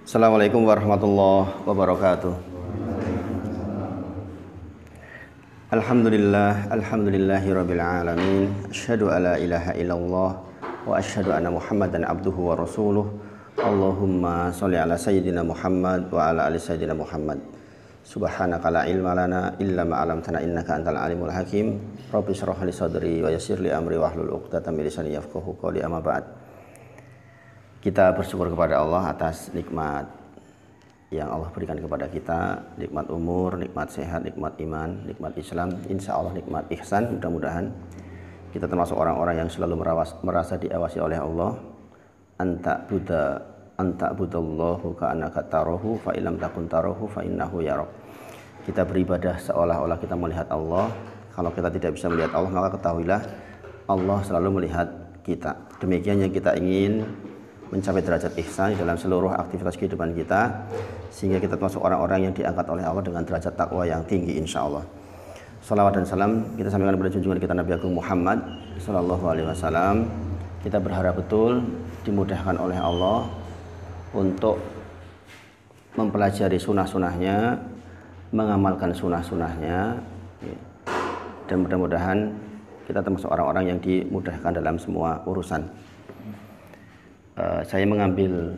Assalamualaikum warahmatullahi wabarakatuh. Alhamdulillahirabbil alamin. Asyhadu alla ilaha illallah wa asyhadu anna Muhammadan abduhu wa rasuluh. Allahumma sholli ala sayyidina Muhammad wa ala ali sayyidina Muhammad. Subhanaka la ilma lana illa ma 'allamtana innaka antal alimul hakim. Rabbi shrah li sadri wa yassir li amri wahlul 'uqdatam min lisani yafqahu qawli. Amma ba'd. Kita bersyukur kepada Allah atas nikmat yang Allah berikan kepada kita, nikmat umur, nikmat sehat, nikmat iman, nikmat Islam, insya Allah nikmat ihsan. Mudah-mudahan kita termasuk orang-orang yang selalu merasa diawasi oleh Allah. Anta budallahu ka'annaka tarahu fa illam takun tarahu fa innahu yarak. Kita beribadah seolah-olah kita melihat Allah. Kalau kita tidak bisa melihat Allah, maka ketahuilah Allah selalu melihat kita. Demikian yang kita ingin, mencapai derajat ihsan dalam seluruh aktivitas kehidupan kita, sehingga kita termasuk orang-orang yang diangkat oleh Allah dengan derajat takwa yang tinggi insya Allah. Salawat dan salam kita sampaikan kepada junjungan kita Nabi Agung Muhammad Sallallahu Alaihi Wasallam. Kita berharap betul dimudahkan oleh Allah untuk mempelajari sunnah-sunnahnya, mengamalkan sunnah-sunnahnya, dan mudah-mudahan kita termasuk orang-orang yang dimudahkan dalam semua urusan. Saya mengambil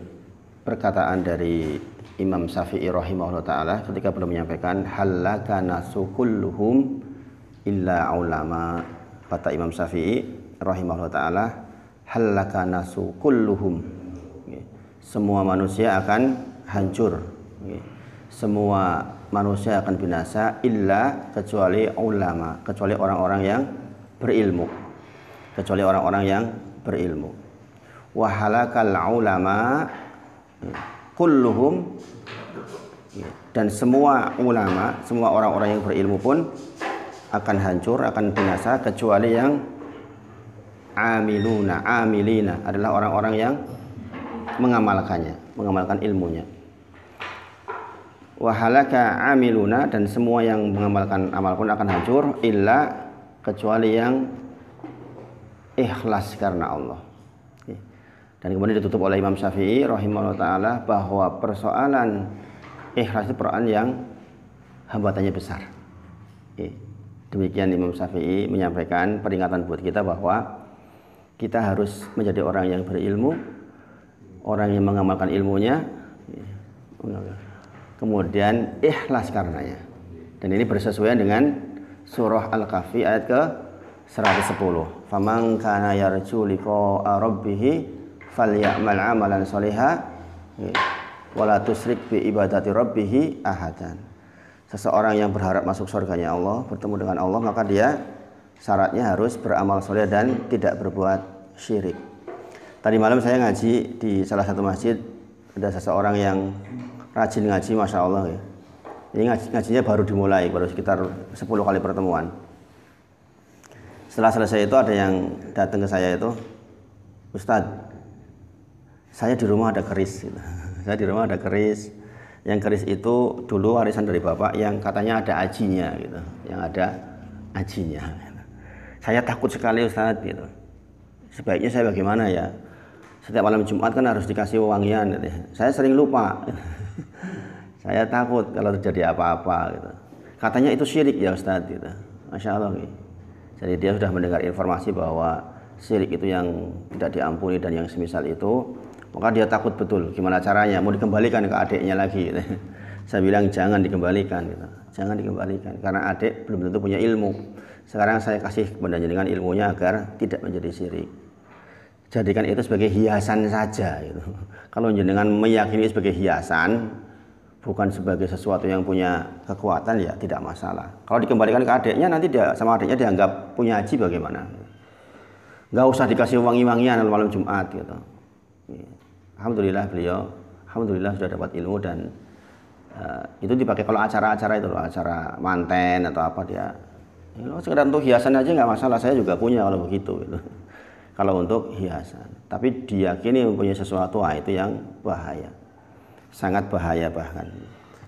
perkataan dari Imam Syafi'i rahimahullah ta'ala ketika belum menyampaikan halaka nasu kulluhum illa ulama. Kata Imam Syafi'i rahimahullah ta'ala, halaka nasu kulluhum, semua manusia akan hancur, semua manusia akan binasa illa, kecuali ulama, kecuali orang-orang yang berilmu, kecuali orang-orang yang berilmu. Wa halakal ulama kulluhum, dan semua ulama, semua orang-orang yang berilmu pun akan hancur, akan binasa, kecuali yang amilina adalah orang-orang yang mengamalkannya, mengamalkan ilmunya. Wa halaka amiluna, dan semua yang mengamalkan amal pun akan hancur illa, kecuali yang ikhlas karena Allah. Dan kemudian ditutup oleh Imam Syafi'i rahimahullah ta'ala bahwa persoalan ikhlas itu persoalan yang hambatannya besar. Demikian Imam Syafi'i menyampaikan peringatan buat kita bahwa kita harus menjadi orang yang berilmu, orang yang mengamalkan ilmunya, kemudian ikhlas karenanya. Dan ini bersesuaian dengan surah Al-Kahfi ayat ke 110. Faman kana yarju liqa'a rabbih falyamal amalan sholiha wala tusyrik bi ibadati rabbih ahadan. Seseorang yang berharap masuk surganya Allah, bertemu dengan Allah, maka dia syaratnya harus beramal soleh dan tidak berbuat syirik. Tadi malam saya ngaji di salah satu masjid, ada seseorang yang rajin ngaji, masya Allah. Ini ngajinya baru dimulai, baru sekitar 10 kali pertemuan. Setelah selesai itu ada yang datang ke saya itu, Ustadz, saya di rumah ada keris gitu. Saya di rumah ada keris. Yang keris itu dulu warisan dari bapak yang katanya ada ajinya gitu, yang ada ajinya gitu. Saya takut sekali Ustadz gitu. Sebaiknya saya bagaimana ya? Setiap malam Jumat kan harus dikasih wangian gitu. Saya sering lupa. Saya takut kalau terjadi apa-apa gitu. Katanya itu syirik ya Ustadz gitu. Masya Allah gitu. Jadi dia sudah mendengar informasi bahwa syirik itu yang tidak diampuni dan yang semisal itu. Maka dia takut betul, gimana caranya, mau dikembalikan ke adiknya lagi gitu. Saya bilang jangan dikembalikan gitu. Jangan dikembalikan, karena adik belum tentu punya ilmu. Sekarang saya kasih kepada jenengan ilmunya agar tidak menjadi syirik. Jadikan itu sebagai hiasan saja gitu. Kalau jenengan meyakini sebagai hiasan, bukan sebagai sesuatu yang punya kekuatan, ya tidak masalah. Kalau dikembalikan ke adiknya, nanti dia sama adiknya dianggap punya haji bagaimana? Nggak usah dikasih wangi-wangian malam Jumat gitu. Alhamdulillah beliau, alhamdulillah sudah dapat ilmu, dan itu dipakai kalau acara-acara itu loh, acara manten atau apa, dia sekedar untuk hiasan aja nggak masalah. Saya juga punya kalau begitu gitu. Kalau untuk hiasan, tapi diyakini mempunyai sesuatu, itu yang bahaya, sangat bahaya. Bahkan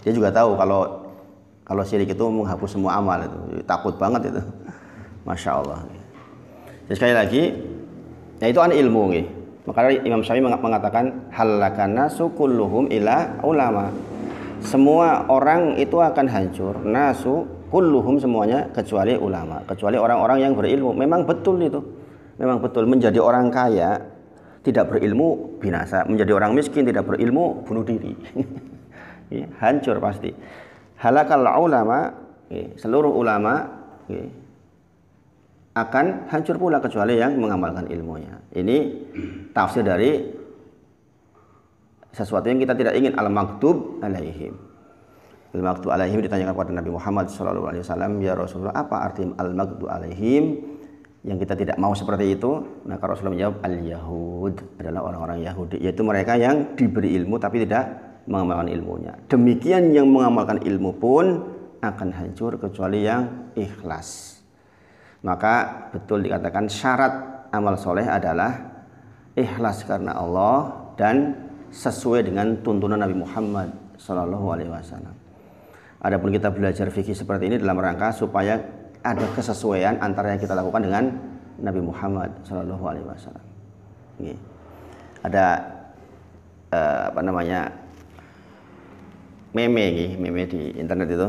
dia juga tahu kalau syirik itu menghapus semua amal, itu takut banget itu. Masya Allah. Jadi sekali lagi, ya itu ilmu nih. Maka Imam Syafi'i mengatakan halakana sukulluhum ila ulama. Semua orang itu akan hancur, nasu kulluhum semuanya kecuali ulama, kecuali orang-orang yang berilmu. Memang betul itu. Memang betul menjadi orang kaya tidak berilmu binasa, menjadi orang miskin tidak berilmu bunuh diri. Hancur pasti. Halakal ulama, seluruh ulama akan hancur pula kecuali yang mengamalkan ilmunya. Ini tafsir dari sesuatu yang kita tidak ingin, al-maktub alaihim. Al-maktub alaihim ditanyakan kepada Nabi Muhammad SAW, ya Rasulullah, apa arti al-maktub alaihim? Yang kita tidak mau seperti itu. Maka Rasulullah menjawab, al-yahud adalah orang-orang Yahudi, yaitu mereka yang diberi ilmu tapi tidak mengamalkan ilmunya. Demikian yang mengamalkan ilmu pun akan hancur kecuali yang ikhlas. Maka betul dikatakan syarat amal soleh adalah ikhlas karena Allah dan sesuai dengan tuntunan Nabi Muhammad SAW. Adapun kita belajar fikih seperti ini dalam rangka supaya ada kesesuaian antara yang kita lakukan dengan Nabi Muhammad SAW. Ada meme di internet itu.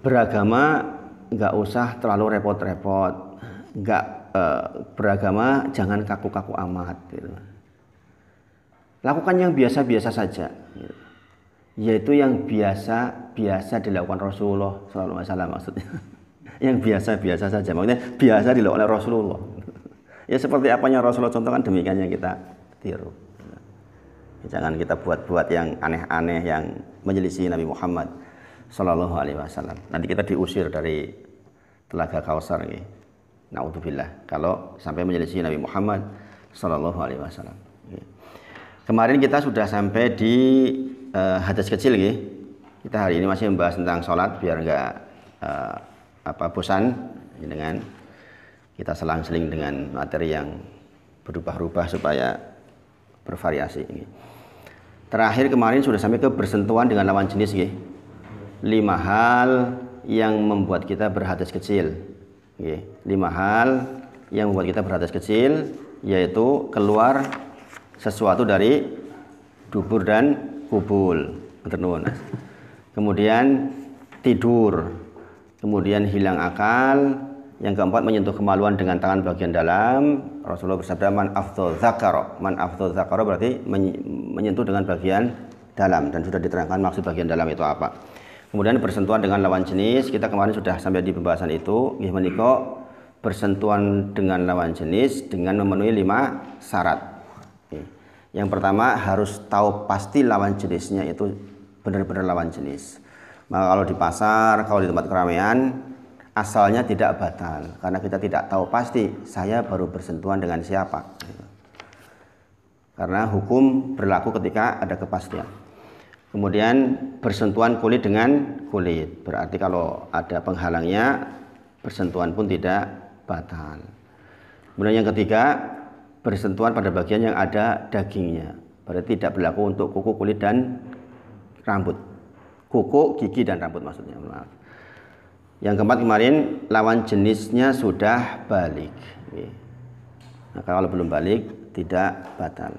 Beragama nggak usah terlalu repot-repot, beragama jangan kaku-kaku amat. Gitu. Lakukan yang biasa-biasa saja, yaitu yang biasa dilakukan Rasulullah SAW maksudnya. Yang biasa-biasa saja, maksudnya biasa dilakukan oleh Rasulullah. Ya seperti apanya Rasulullah contohkan, demikian yang kita tiru. Jangan kita buat-buat yang aneh-aneh yang menyelisih Nabi Muhammad SAW. Nanti kita diusir dari Telaga Kausar nih. Naudzubillah kalau sampai menyelisih Nabi Muhammad SAW. Kemarin kita sudah sampai di hadas kecil nih. Kita hari ini masih membahas tentang sholat biar nggak bosan dengan kita selang-seling dengan materi yang berubah-ubah supaya bervariasi ini. Terakhir kemarin sudah sampai ke bersentuhan dengan lawan jenis nih. 5 hal yang membuat kita berhadas kecil. 5 hal yang membuat kita berhadas kecil, yaitu keluar sesuatu dari dubur dan kubul, kemudian tidur, kemudian hilang akal, yang keempat menyentuh kemaluan dengan tangan bagian dalam. Rasulullah bersabda, man afdhu dzakara berarti menyentuh dengan bagian dalam, dan sudah diterangkan maksud bagian dalam itu apa. Kemudian bersentuhan dengan lawan jenis, kita kemarin sudah sampai di pembahasan itu. Menika bersentuhan dengan lawan jenis dengan memenuhi 5 syarat. Yang pertama harus tahu pasti lawan jenisnya itu benar-benar lawan jenis. Maka kalau di pasar, kalau di tempat keramaian, asalnya tidak batal karena kita tidak tahu pasti saya baru bersentuhan dengan siapa. Karena hukum berlaku ketika ada kepastian. Kemudian bersentuhan kulit dengan kulit, berarti kalau ada penghalangnya bersentuhan pun tidak batal. Kemudian yang ketiga, bersentuhan pada bagian yang ada dagingnya, berarti tidak berlaku untuk kuku, kulit, dan rambut. Kuku, gigi, dan rambut maksudnya. Maaf. Yang keempat kemarin, lawan jenisnya sudah balik. Nah, kalau belum balik tidak batal.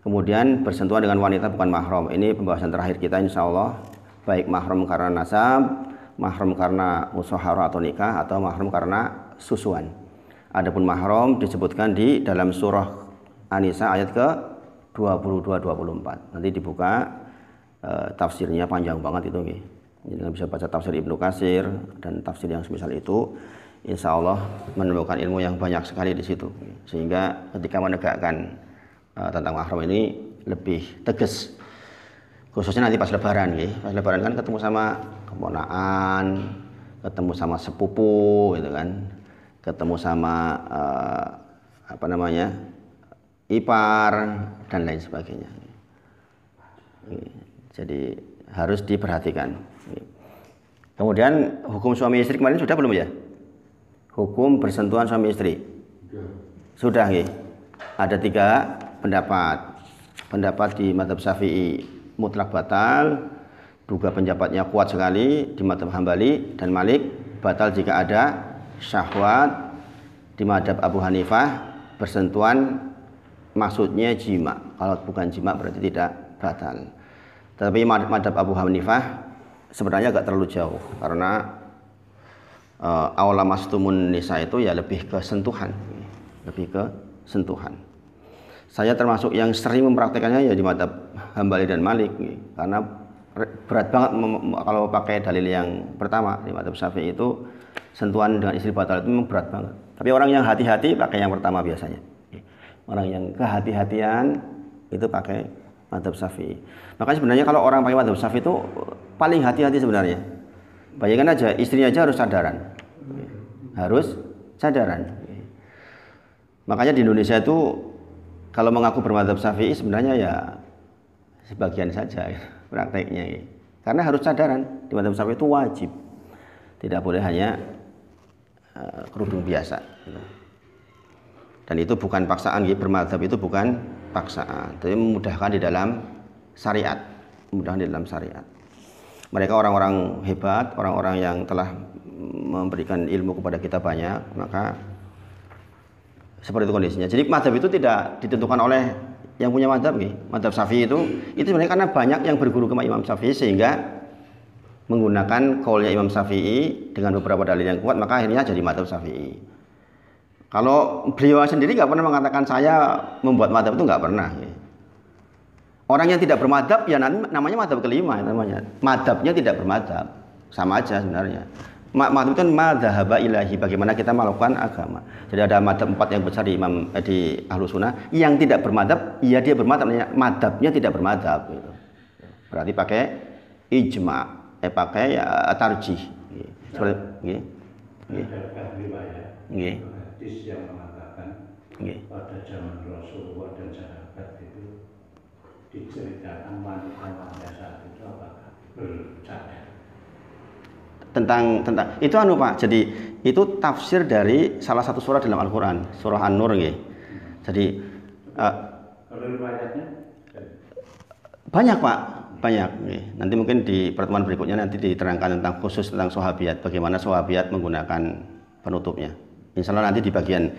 Kemudian bersentuhan dengan wanita bukan mahram. Ini pembahasan terakhir kita insya Allah. Baik mahram karena nasab, mahram karena musyawarah atau nikah, atau mahram karena susuan. Adapun mahram disebutkan di dalam surah An-Nisa ayat ke 22-24. Nanti dibuka tafsirnya panjang banget itu nih. Jadi bisa baca tafsir Ibnu Katsir dan tafsir yang semisal itu. Insya Allah menemukan ilmu yang banyak sekali di situ. Sehingga ketika menegakkan tentang mahram ini lebih tegas. Khususnya nanti pas lebaran nih. Pas lebaran kan ketemu sama keponakan, ketemu sama sepupu gitu kan. Ketemu sama ipar dan lain sebagainya. Jadi harus diperhatikan. Kemudian hukum suami istri kemarin sudah belum ya? Hukum bersentuhan suami istri sudah ya. Ada 3 pendapat. Pendapat di mazhab Syafi'i mutlak batal, duga penjapatnya kuat sekali. Di mazhab Hambali dan Malik batal jika ada syahwat. Di mazhab Abu Hanifah bersentuhan maksudnya jima. Kalau bukan jima berarti tidak batal. Tapi madhab Abu Hanifah sebenarnya agak terlalu jauh karena aula mastumun nisa itu ya lebih ke sentuhan, Saya termasuk yang sering mempraktekannya ya di madhab Hambali dan Malik karena berat banget kalau pakai dalil yang pertama. Di madhab Syafi'i itu sentuhan dengan istri batal itu memang berat banget. Tapi orang yang hati-hati pakai yang pertama biasanya. Orang yang kehati-hatian itu pakai madhab Syafi'i. Makanya sebenarnya kalau orang pakai madhab Syafi'i itu paling hati-hati sebenarnya. Bayangkan aja, istrinya aja harus sadaran. Makanya di Indonesia itu kalau mengaku bermadhab Syafi'i sebenarnya ya sebagian saja prakteknya. Karena harus sadaran, di madhab Syafi'i itu wajib. Tidak boleh hanya kerudung biasa. Dan itu bukan paksaan, bermadhab itu bukan paksaan, tapi memudahkan di dalam syariat. Mereka orang-orang hebat, orang-orang yang telah memberikan ilmu kepada kita banyak, maka seperti itu kondisinya. Jadi madhab itu tidak ditentukan oleh yang punya madhab. Madhab Syafi'i itu sebenarnya karena banyak yang berguru ke Imam Syafi'i sehingga menggunakan qaulnya Imam Syafi'i dengan beberapa dalil yang kuat, maka akhirnya jadi madhab Syafi'i. Kalau beliau sendiri nggak pernah mengatakan saya membuat madhab, itu nggak pernah. Orang yang tidak bermadhab ya namanya madhab kelima, namanya madhabnya tidak bermadhab, sama aja sebenarnya. Madhab itu kan madhaba ilahi, bagaimana kita melakukan agama. Jadi ada madhab 4 yang besar di Ahlus Sunnah. Yang tidak bermadhab, ya dia bermadhab, madhabnya tidak bermadhab. Gitu. Berarti pakai ijma, pakai tarjih. Seperti ini. Hadis yang mengatakan pada zaman Rasulullah dan sahabat itu diceritakan wanita-wanita saat itu apakah bercadar. Tentang itu Pak. Jadi itu tafsir dari salah satu surah dalam Al-Qur'an, surah An-Nur nggih. Jadi kalau riwayatnya banyak Pak, banyak nggih. Nanti mungkin di pertemuan berikutnya nanti diterangkan tentang khusus tentang sahabiat, bagaimana sahabiat menggunakan penutupnya. Insya Allah nanti di bagian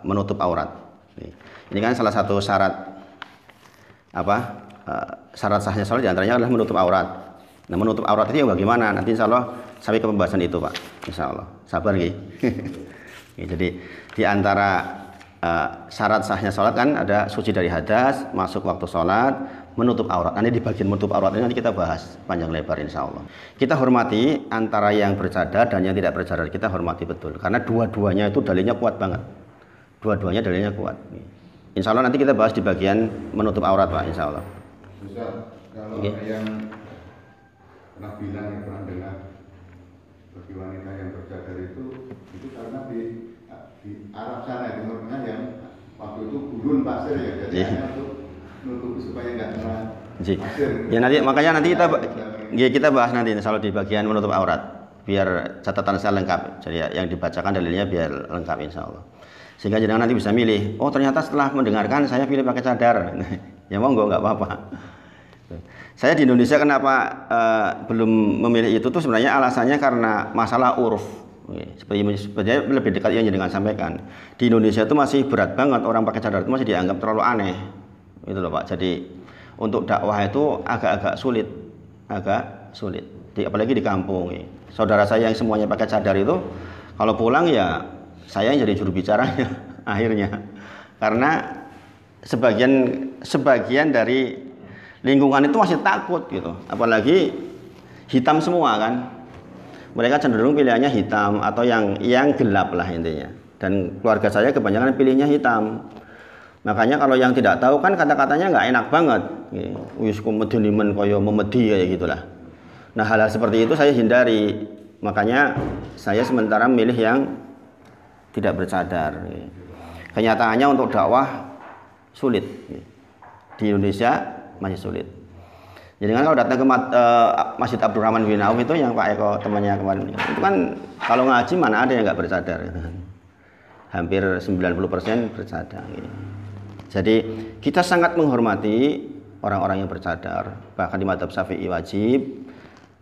menutup aurat. Ini kan salah satu syarat syarat sahnya salat diantaranya adalah menutup aurat. Nah, menutup aurat itu yang bagaimana? Nanti insya Allah sampai ke pembahasan itu Pak. Insya Allah. Sabar nggih. Jadi di antara syarat sahnya salat kan ada suci dari hadas, masuk waktu salat, menutup aurat. Nanti di bagian menutup aurat ini nanti kita bahas panjang lebar insya Allah. Kita hormati antara yang bercadar dan yang tidak bercadar. Kita hormati betul. Karena dua-duanya itu dalilnya kuat banget. Dua-duanya dalilnya kuat. Insya Allah nanti kita bahas di bagian menutup aurat Pak. Insya Allah. Bisa kalau yang pernah bilang yang pernah dengar bagi wanita yang bercadar itu karena di Arab sana itu Timur yang waktu itu gurun pasir ya, jadi hanya untuk nutup supaya nggak kena pasir. Ya nanti makanya nanti kita bahas nanti insya Allah di bagian menutup aurat biar catatan saya lengkap. Jadi yang dibacakan dalilnya biar lengkap insya Allah. Sehingga jenengan nanti bisa milih. Oh ternyata setelah mendengarkan saya pilih pakai cadar. Ya monggo nggak apa-apa. Saya di Indonesia kenapa belum memilih itu tuh sebenarnya alasannya karena masalah uruf. Sebenarnya lebih dekat yang dengan sampaikan. Di Indonesia itu masih berat banget orang pakai cadar itu masih dianggap terlalu aneh. Itu loh Pak. Jadi untuk dakwah itu agak sulit. Apalagi di kampung. Saudara saya yang semuanya pakai cadar itu kalau pulang ya saya yang jadi juru bicaranya akhirnya. Karena sebagian dari lingkungan itu masih takut gitu, apalagi hitam semua kan, mereka cenderung pilihannya hitam atau yang gelap lah intinya. Dan keluarga saya kebanyakan pilihnya hitam. Makanya kalau yang tidak tahu kan kata-katanya nggak enak banget, wis kumedenimen koyo memedi kayak gitulah. Nah hal-hal seperti itu saya hindari, makanya saya sementara milih yang tidak bercadar. Kenyataannya untuk dakwah sulit di Indonesia. Masih sulit. Jadi kan kalau datang ke Masjid Abdurrahman bin Auf itu yang Pak Eko temannya kemarin itu kan kalau ngaji mana ada yang nggak bercadar gitu. Hampir 90% bercadar gitu. Jadi kita sangat menghormati orang-orang yang bercadar, bahkan di mazhab Syafi'i wajib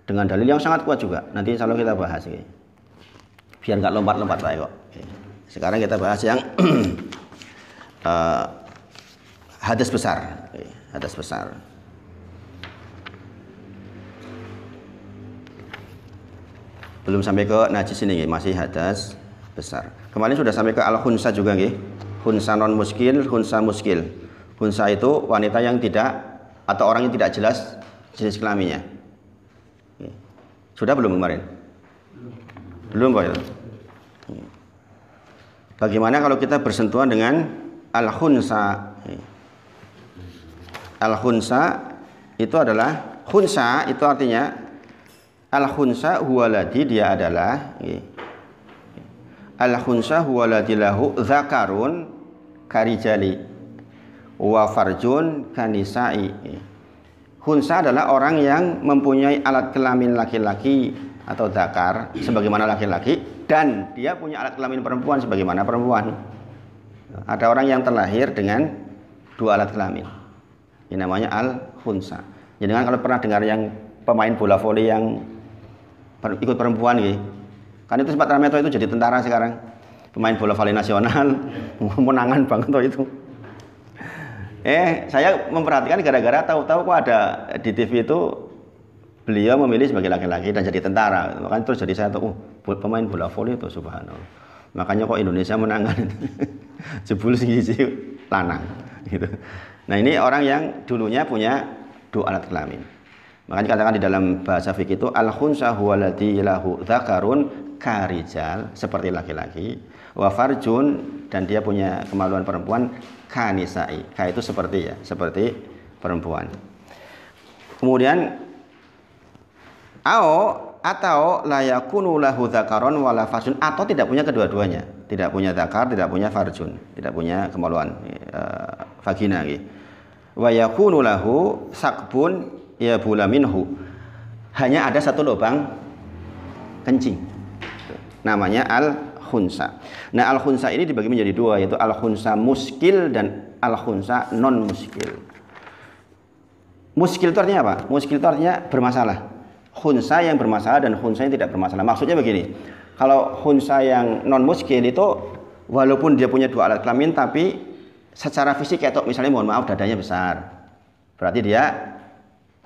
dengan dalil yang sangat kuat juga. Nanti insya Allah kita bahas gitu. Biar nggak lompat-lompat Pak Eko. Sekarang kita bahas yang hadas besar, hadas besar. Belum sampai ke najis ini, masih hadas besar. Kemarin sudah sampai ke al-khunsa juga, khunsa non muskil, khunsa muskil. Khunsa itu wanita yang tidak atau orang yang tidak jelas jenis kelaminnya. Sudah belum kemarin? Belum Pak. Bagaimana kalau kita bersentuhan dengan al-khunsa? Al-khunsa itu adalah, khunsa itu artinya, al-khunsa huwaladhi, dia adalah, al-khunsa huwaladhi lahu zakarun karijali wa farjun kanisai. Khunsa adalah orang yang mempunyai alat kelamin laki-laki atau zakar sebagaimana laki-laki, dan dia punya alat kelamin perempuan sebagaimana perempuan. Ada orang yang terlahir dengan dua alat kelamin, ini namanya al-khunsa. Jadi kalau pernah dengar yang pemain bola voli yang ikut perempuan, kan itu sempat ramai itu jadi tentara sekarang, pemain bola voli nasional, menangan banget itu. Saya memperhatikan gara-gara tahu-tahu kok ada di TV itu beliau memilih sebagai laki-laki dan jadi tentara, makanya terus jadi saya tahu, pemain bola voli itu subhanallah. Makanya kok Indonesia menangan jebul sih lanang gitu. Nah, ini orang yang dulunya punya dua alat kelamin. Makanya dikatakan di dalam bahasa fikih itu al-khunsa huwaladhi lahu dzakarun karijal, seperti laki-laki, wa farjun, dan dia punya kemaluan perempuan, kanisai. Ka itu seperti seperti perempuan. Kemudian atau la yakunu lahu dzakaron wala farjun, atau tidak punya kedua-duanya, tidak punya dzakar, tidak punya farjun, tidak punya kemaluan vagina wa yakunu lahu sakbun yabula minhu, hanya ada satu lubang kencing, namanya al-khunsa. Nah, al-khunsa ini dibagi menjadi dua, yaitu al-khunsa muskil dan al-khunsa non muskil. Muskil itu artinya apa? Muskil itu artinya bermasalah. Khunsa yang bermasalah dan khunsa yang tidak bermasalah. Maksudnya begini, kalau khunsa yang non muskil itu walaupun dia punya dua alat kelamin, tapi secara fisik kayak misalnya mohon maaf dadanya besar, berarti dia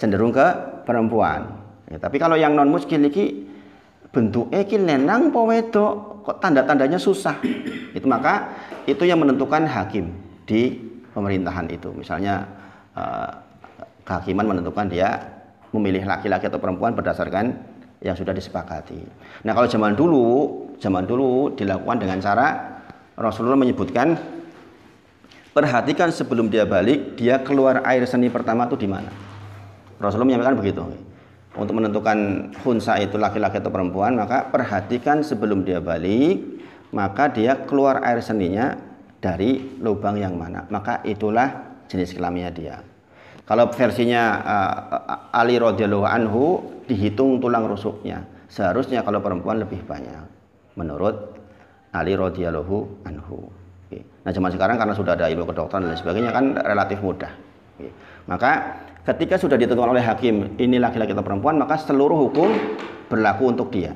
cenderung ke perempuan. Tapi kalau yang non muskil ini bentuknya iki lenang apa wedok, kok tanda-tandanya susah, itu maka itu yang menentukan hakim di pemerintahan itu. Misalnya kehakiman menentukan dia memilih laki-laki atau perempuan berdasarkan yang sudah disepakati. Nah, kalau zaman dulu dilakukan dengan cara Rasulullah menyebutkan, perhatikan sebelum dia balik, dia keluar air seni pertama itu di mana. Rasulullah menyampaikan begitu. Untuk menentukan khunsa itu laki-laki atau perempuan, maka perhatikan sebelum dia balik, maka dia keluar air seninya dari lubang yang mana, maka itulah jenis kelaminnya dia. Kalau versinya Ali radhiyallahu anhu, dihitung tulang rusuknya. Seharusnya kalau perempuan lebih banyak, menurut Ali radhiyallahu anhu. Nah, zaman sekarang karena sudah ada ilmu kedokteran dan sebagainya kan relatif mudah. Maka ketika sudah ditentukan oleh hakim ini laki-laki atau perempuan, maka seluruh hukum berlaku untuk dia.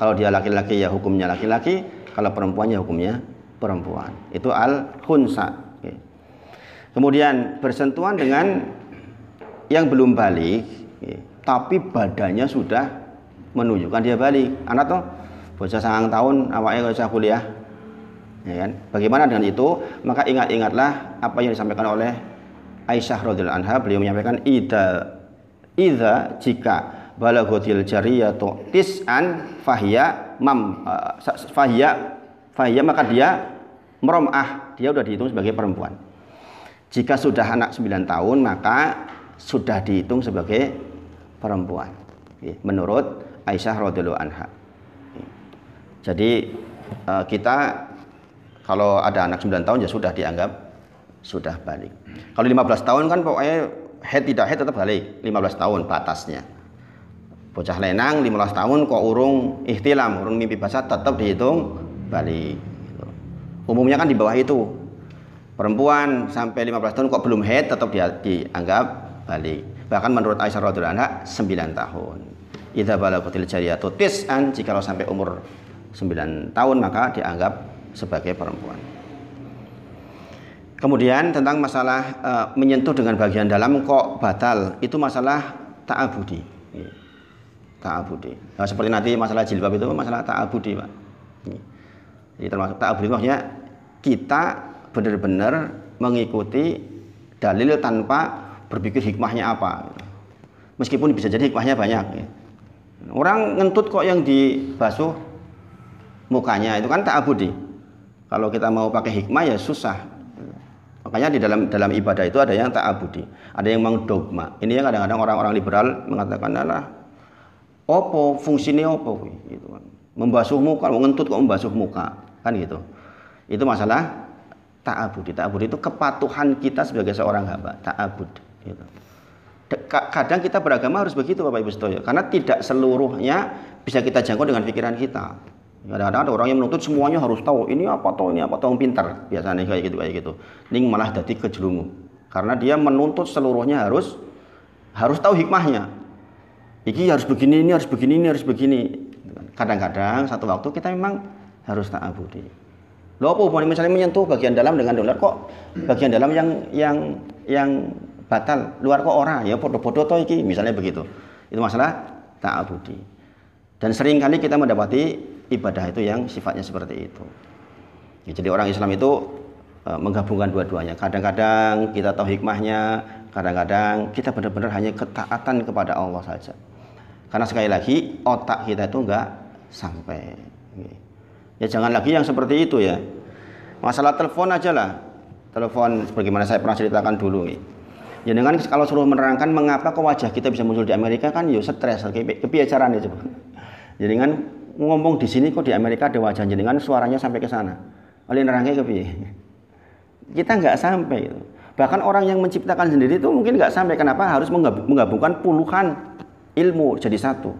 Kalau dia laki-laki ya hukumnya laki-laki, kalau perempuannya hukumnya perempuan. Itu al-khunsa. Kemudian bersentuhan dengan yang belum balik, tapi badannya sudah menunjukkan dia balik. Anak tuh bocah 9 tahun awalnya bocah kuliah, ya kan? Bagaimana dengan itu? Maka ingat-ingatlah apa yang disampaikan oleh Aisyah radhiyallahu anha. Beliau menyampaikan idza jika balaghatil jariyatu tis'an fahiya maka dia meromah, dia sudah dihitung sebagai perempuan. Jika sudah anak 9 tahun maka sudah dihitung sebagai perempuan, menurut Aisyah radhiyallahu anha. Jadi kita kalau ada anak 9 tahun ya sudah dianggap sudah balik. Kalau 15 tahun kan pokoknya head tidak head tetap balik. 15 tahun batasnya. Bocah lenang 15 tahun kok urung ihtilam, urung mimpi basah, tetap dihitung balik. Umumnya kan di bawah itu. Perempuan sampai 15 tahun kok belum head tetap dianggap balik. Bahkan menurut Aisyah radhiyallahu anha 9 tahun. Idza balaghatil jariyatu tis'an, jikalau sampai umur 9 tahun maka dianggap sebagai perempuan. Kemudian tentang masalah menyentuh dengan bagian dalam kok batal, itu masalah ta'abudi. Ta'abudi. Nah, seperti nanti masalah jilbab itu masalah ta'abudi, Pak. Jadi termasuk ta'abudi maksudnya kita benar-benar mengikuti dalil tanpa berpikir hikmahnya apa. Meskipun bisa jadi hikmahnya banyak. Orang ngentut kok yang dibasuh mukanya, itu kan ta'abudi. Kalau kita mau pakai hikmah ya susah. Makanya di dalam ibadah itu ada yang ta'abudi, ada yang memang dogma. Ini yang kadang-kadang orang-orang liberal mengatakan adalah opo fungsinya opo gitu kan. Membasuh muka, ngentut kok membasuh muka, kan gitu. Itu masalah ta'abudi. Ta'abudi itu kepatuhan kita sebagai seorang hamba, ta'abud gitu. Kadang kita beragama harus begitu Bapak Ibu Sedoyo, karena tidak seluruhnya bisa kita jangkau dengan pikiran kita. Kadang-kadang ada orang yang menuntut semuanya harus tahu ini apa tahu pintar, biasanya kayak gitu. Ini malah jadi kejelungu karena dia menuntut seluruhnya harus tahu hikmahnya. Iki harus begini, ini harus begini, ini harus begini. Kadang-kadang satu waktu kita memang harus ta'abudi. Loh apa hubungannya misalnya menyentuh bagian dalam dengan luar, kok bagian dalam yang batal, luar kok orang ya podo-podo toh iki, misalnya begitu. Itu masalah ta'abudi. Dan seringkali kita mendapati ibadah itu yang sifatnya seperti itu. Ya, jadi orang Islam itu menggabungkan dua-duanya. Kadang-kadang kita tahu hikmahnya, kadang-kadang kita benar-benar hanya ketaatan kepada Allah saja. Karena sekali lagi otak kita itu enggak sampai. Ya jangan lagi yang seperti itu ya. Masalah telepon aja lah. Telepon sebagaimana saya pernah ceritakan dulu. Ya dengan kalau suruh menerangkan mengapa kok wajah kita bisa muncul di Amerika kan ya stres, kepiye carane coba. Jadi kan ngomong di sini kok di Amerika ada wajah jenengan suaranya sampai ke sana. Oleh nerangnya kepiye? Kita nggak sampai gitu. Bahkan orang yang menciptakan sendiri itu mungkin nggak sampai. Kenapa harus menggabungkan puluhan ilmu jadi satu?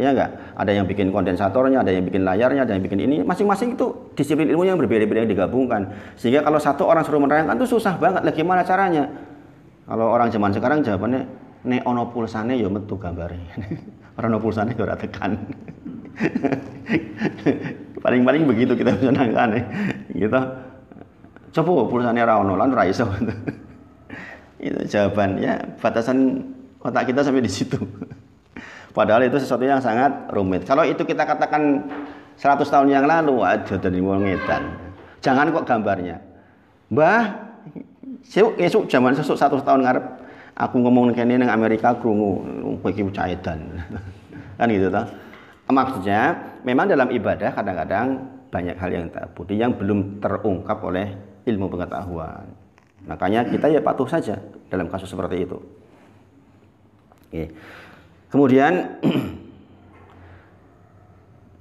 Ya nggak? Ada yang bikin kondensatornya, ada yang bikin layarnya, ada yang bikin ini. Masing-masing itu disiplin ilmu yang berbeda-beda yang digabungkan. Sehingga kalau satu orang suruh menerangkan itu susah banget. Lah gimana caranya? Kalau orang zaman sekarang jawabannya nek ono pulsane ya metu gambare. Ora ono pulsane ya ora tekan. Paling-paling begitu kita bisa nangkan gitu. Coba pulsane ra ono lan ra iso. Itu jawabannya, batasan otak kita sampai di situ. Padahal itu sesuatu yang sangat rumit. Kalau itu kita katakan 100 tahun yang lalu, aduh dari wong edan. Jangan kok gambarnya. Mbah, esuk zaman sesuk 100 tahun ngarep aku ngomong kene nang Amerika krungu kowe iki bocah edan. Kan gitu toh. Maksudnya memang dalam ibadah kadang-kadang banyak hal yang ta'abudi yang belum terungkap oleh ilmu pengetahuan. Makanya kita ya patuh saja dalam kasus seperti itu. Oke. Kemudian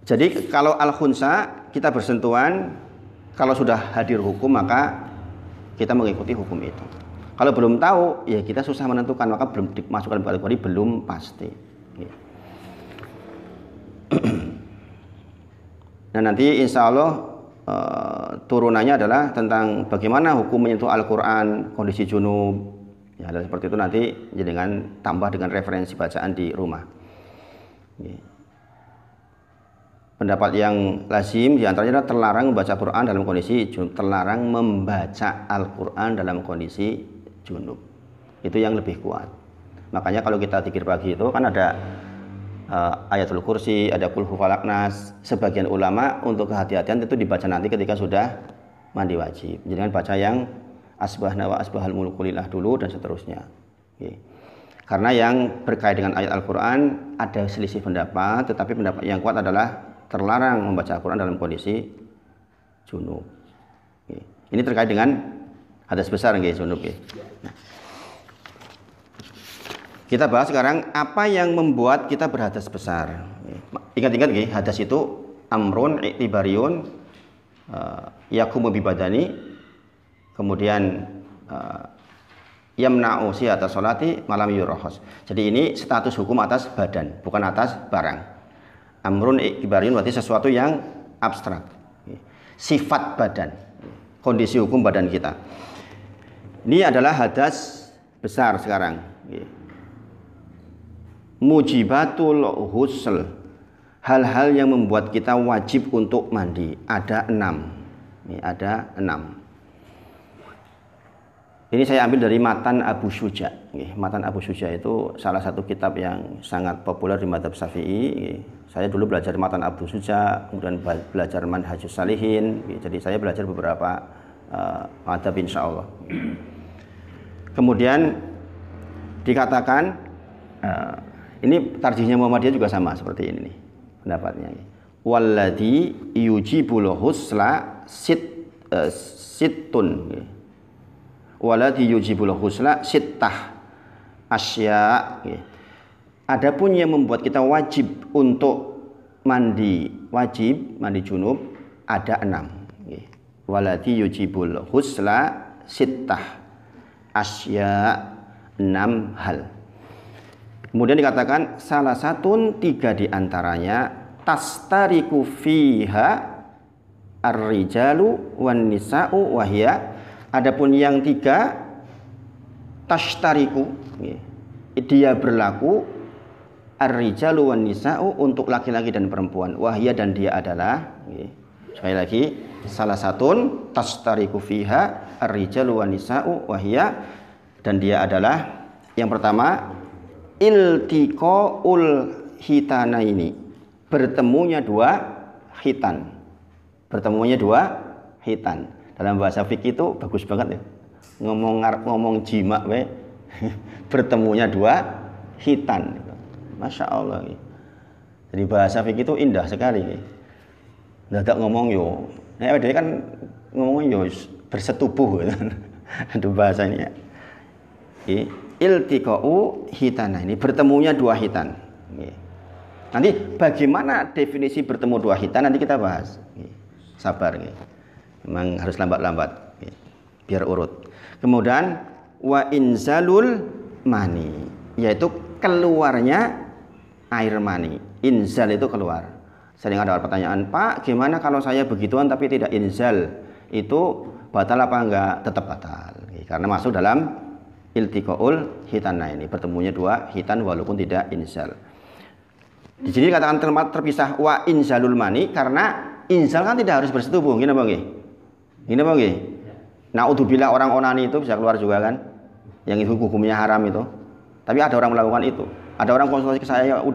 jadi kalau al-khunsa kita bersentuhan, kalau sudah hadir hukum maka kita mengikuti hukum itu. Kalau belum tahu ya kita susah menentukan, maka belum dimasukkan dalam kategori belum pasti. Oke. Nah nanti insya Allah turunannya adalah tentang bagaimana hukum menyentuh Al-Quran kondisi junub. Ya seperti itu nanti dengan tambah dengan referensi bacaan di rumah. Oke. Pendapat yang lazim diantaranya adalah terlarang membaca Quran dalam kondisi junub, terlarang membaca Al-Quran dalam kondisi junub. Itu yang lebih kuat. Makanya kalau kita zikir pagi itu kan ada ayatul kursi, ada qul huwalak nas. Sebagian ulama untuk kehati-hatian itu dibaca nanti ketika sudah mandi wajib. Jangan baca yang asbahna wa asbahal mulkulillah dulu dan seterusnya. Oke. Karena yang berkait dengan ayat Al-Quran ada selisih pendapat, tetapi pendapat yang kuat adalah terlarang membaca Al-Quran dalam kondisi junub. Oke. Ini terkait dengan hadas besar nggih junub nggih. Nah. Kita bahas sekarang apa yang membuat kita berhadas besar. Ingat-ingat nggih, hadas itu amrun i'tibariun yaqumu bi badani, kemudian yamna'u sihata sholati malam yurahas. Jadi ini status hukum atas badan, bukan atas barang. Amrun i'tibariun berarti sesuatu yang abstrak. Sifat badan, kondisi hukum badan kita. Ini adalah hadas besar sekarang. Mujibatul husl, hal-hal yang membuat kita wajib untuk mandi ada 6. Ini ada 6. Ini saya ambil dari Matan Abu Syuja. Matan Abu Syuja itu salah satu kitab yang sangat populer di mazhab Syafi'i. Saya dulu belajar Matan Abu Syuja, kemudian belajar Manhajus Salihin. Jadi saya belajar beberapa mazhab insyaallah. Kemudian dikatakan ini tarjihnya Muhammadiyah juga sama seperti ini nih pendapatnya. Walladzi yujibul husla sittun. Walladzi yujibul husla sittah asya. Adapun yang membuat kita wajib untuk mandi junub ada 6. Walladzi yujibul husla sittah asya, 6 hal. Kemudian dikatakan salah satu 3 diantaranya tastariku fiha ar-rijalu wan nisa'u wahya. Adapun yang 3 tashtariku, dia berlaku ar-rijalu wan nisa'u untuk laki-laki dan perempuan, wahya dan dia adalah, sekali lagi, salah satu tashtariku fiha ar-rijalu wan nisa'u wahya, dan dia adalah yang pertama iltiqaul hitanaini, bertemunya 2 hitan. Bertemunya 2 hitan. Dalam bahasa fikih itu bagus banget ya. Ngomong jima we. Bertemunya 2 hitan. Masya Allah. Jadi bahasa fikih itu indah sekali. Dadak ngomong yo. Nek dhewe kan ngomong yo bersetubuh gitu. Itu bahasanya. Iltiqa'u hitana, ini bertemunya 2 hitan. Nanti bagaimana definisi bertemu 2 hitan nanti kita bahas. Sabar. Memang harus lambat-lambat biar urut. Kemudian wa inzalul mani, yaitu keluarnya air mani. Inzal itu keluar. Sering ada pertanyaan, Pak, gimana kalau saya begituan tapi tidak inzal? Itu batal apa enggak? Tetap batal. Karena masuk dalam iltiqaul hitana, ini bertemunya 2 hitan walaupun tidak inzal. Di sini dikatakan terpisah wa inzalul mani karena inzal kan tidak harus bersetubuh, gini Bang nggih. Gini Bang nggih. Naudzubillah, orang onani itu bisa keluar juga kan? Yang itu hukumnya haram itu. Tapi ada orang melakukan itu. Ada orang konsultasi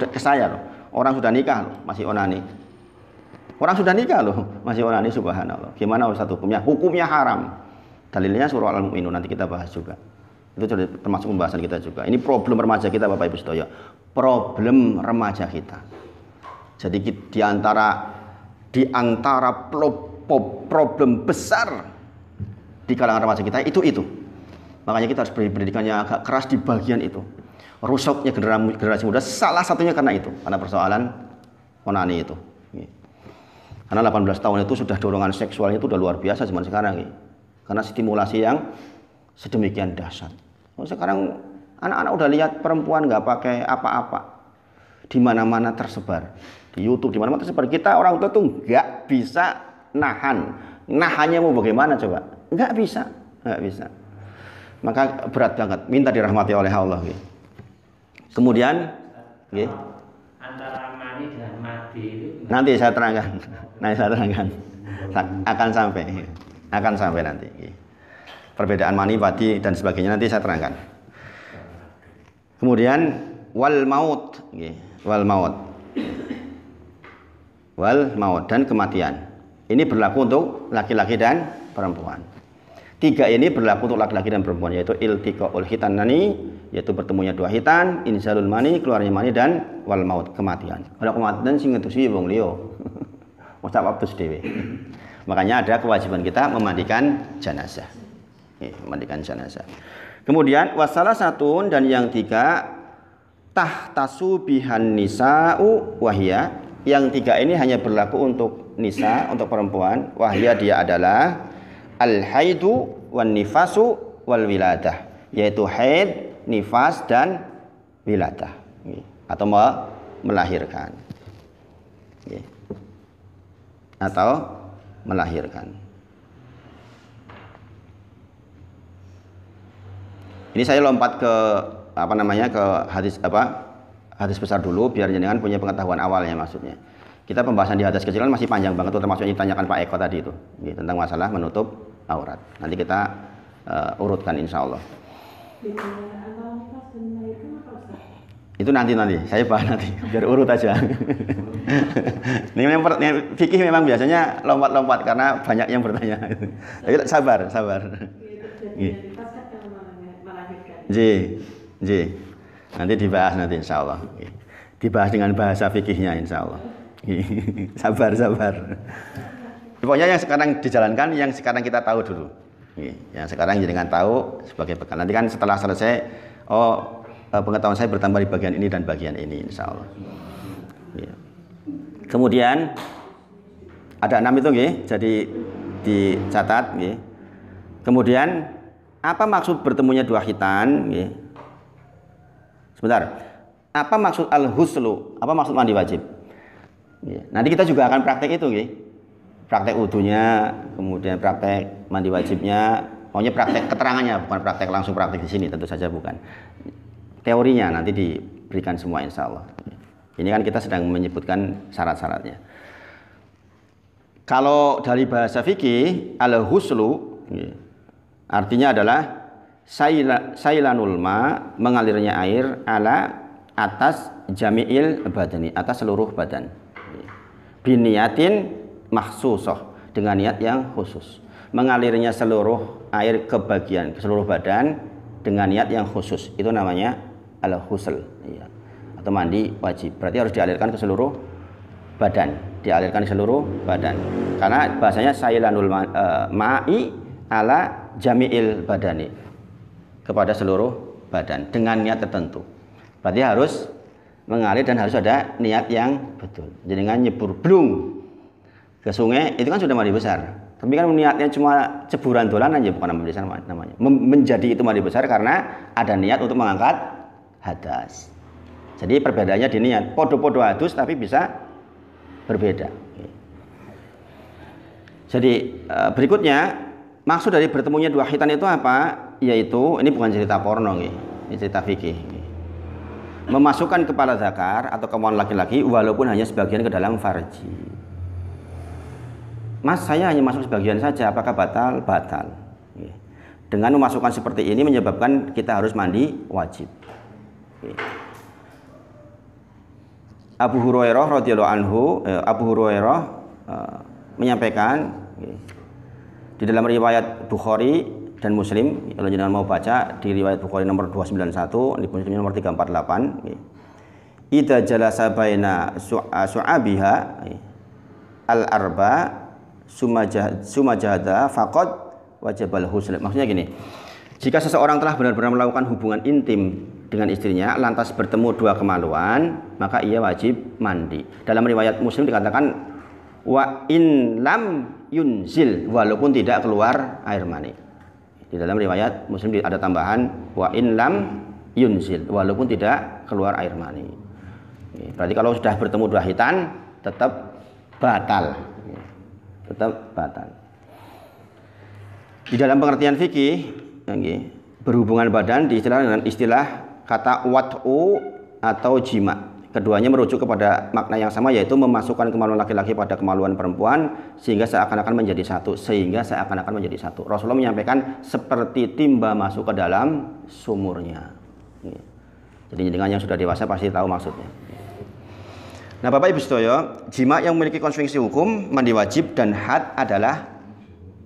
ke saya loh. Orang sudah nikah loh, masih onani. Orang sudah nikah loh, masih onani, subhanallah. Gimana Ustaz hukumnya? Hukumnya haram. Dalilnya surah Al-Mu'minun, nanti kita bahas juga. Itu termasuk pembahasan kita juga. Ini problem remaja kita Bapak Ibu sedaya. Problem remaja kita. Jadi di antara problem besar di kalangan remaja kita itu. Makanya kita harus beri pendidikan yang agak keras di bagian itu. Rusaknya generasi muda salah satunya karena itu, karena persoalan onani itu. Karena 18 tahun itu sudah dorongan seksualnya itu udah luar biasa zaman sekarang. Karena stimulasi yang sedemikian dahsyat. Sekarang anak-anak udah lihat perempuan nggak pakai apa-apa, di mana-mana tersebar, di YouTube di mana-mana tersebar. Kita orang tua tuh nggak bisa nahannya mau bagaimana coba? Nggak bisa. Maka berat banget, minta dirahmati oleh Allah. Kemudian, antara mani dan mati itu nanti saya terangkan, akan sampai nanti. Perbedaan mani, mati dan sebagainya nanti saya terangkan. Kemudian wal maut dan kematian. Ini berlaku untuk laki-laki dan perempuan. 3 ini berlaku untuk laki-laki dan perempuan, yaitu iltiqaul hitanani, yaitu bertemunya 2 hitan, inzalul mani, keluarnya mani, dan wal maut, kematian. Kalau kematian sing ngetusi wong liya. Mustaq wabtus dhewe. Makanya ada kewajiban kita memandikan jenazah. Kemudian wasalah satu dan yang 3 tahtasu bihan nisa'u wahya. Yang 3 ini hanya berlaku untuk nisa, untuk perempuan. Wahya dia adalah al-haidu wan nifasu wal wiladah, yaitu haid, nifas dan wiladah, atau melahirkan. Ini saya lompat ke ke hadis besar dulu biar jenengan punya pengetahuan awalnya maksudnya. Kita pembahasan di hadis kecil kan masih panjang banget, termasuk yang ditanyakan Pak Eko tadi itu, tentang masalah menutup aurat. Nanti kita urutkan insya Allah. Itu nanti saya bahas nanti biar urut aja. Ini fikih memang biasanya lompat-lompat karena banyak yang bertanya. Tapi sabar. Ji. Nanti dibahas nanti insya Allah. Dibahas dengan bahasa fikihnya insya Allah. Sabar. Pokoknya yang sekarang dijalankan, yang sekarang kita tahu dulu. Yang sekarang jangan tahu sebagai bekal. Nanti kan setelah selesai, pengetahuan saya bertambah di bagian ini dan bagian ini insya Allah. Kemudian ada 6 itu jadi dicatat. Kemudian apa maksud bertemunya dua khitan? Sebentar. Apa maksud al-huslu? Apa maksud mandi wajib? Nanti kita juga akan praktek itu. Praktek wudunya, kemudian praktek mandi wajibnya. Pokoknya praktek keterangannya, bukan praktek langsung praktek di sini, tentu saja bukan. Teorinya nanti diberikan semua insya Allah. Ini kan kita sedang menyebutkan syarat-syaratnya. Kalau dari bahasa fikih, al-huslu artinya adalah sailanul ma, mengalirnya air ala atas jami'il badani, atas seluruh badan. Biniyatin mahsusoh, dengan niat yang khusus. Mengalirnya seluruh air ke seluruh badan dengan niat yang khusus. Itu namanya al-husl, atau mandi wajib. Berarti harus dialirkan ke seluruh badan, karena bahasanya sailanul ma'i ala jami'il badani, kepada seluruh badan dengan niat tertentu. Berarti harus mengalir dan harus ada niat yang betul. Jadi dengan nyebur blung ke sungai itu kan sudah mandi besar. Tapi kan niatnya cuma ceburan dolan aja, bukan mandi besar namanya. Menjadi itu mandi besar karena ada niat untuk mengangkat hadas. Jadi perbedaannya di niat. Podo-podo hadus tapi bisa berbeda. Jadi berikutnya maksud dari bertemunya dua khitan itu apa? Yaitu ini bukan cerita porno, ini cerita fikih. Memasukkan kepala zakar atau kemauan laki-laki walaupun hanya sebagian ke dalam farji. Mas, saya hanya masuk sebagian saja, apakah batal? Batal. Dengan memasukkan seperti ini menyebabkan kita harus mandi wajib. Abu Hurairah radhiyallahu anhu, menyampaikan di dalam riwayat Bukhari dan Muslim, kalau jenengan mau baca di riwayat Bukhari nomor 291, di Muslim nomor 348, idza jalasa baina su'abiha al-arba sumajahada faqad wajibal husl. Maksudnya gini, jika seseorang telah benar-benar melakukan hubungan intim dengan istrinya lantas bertemu dua kemaluan, maka ia wajib mandi. Dalam riwayat Muslim dikatakan wa in lam yunzil, walaupun tidak keluar air mani. Di dalam riwayat Muslim ada tambahan wa in lam yunzil, walaupun tidak keluar air mani. Berarti kalau sudah bertemu dua khitan tetap batal. Di dalam pengertian fikih, berhubungan badan diistilah dengan istilah kata wat'u atau jima. Keduanya merujuk kepada makna yang sama, yaitu memasukkan kemaluan laki-laki pada kemaluan perempuan sehingga seakan-akan menjadi satu. Rasulullah menyampaikan seperti timba masuk ke dalam sumurnya. Jadi dengan yang sudah dewasa pasti tahu maksudnya. Nah, Bapak Ibu sedaya, jima yang memiliki konsekuensi hukum mandi wajib dan had adalah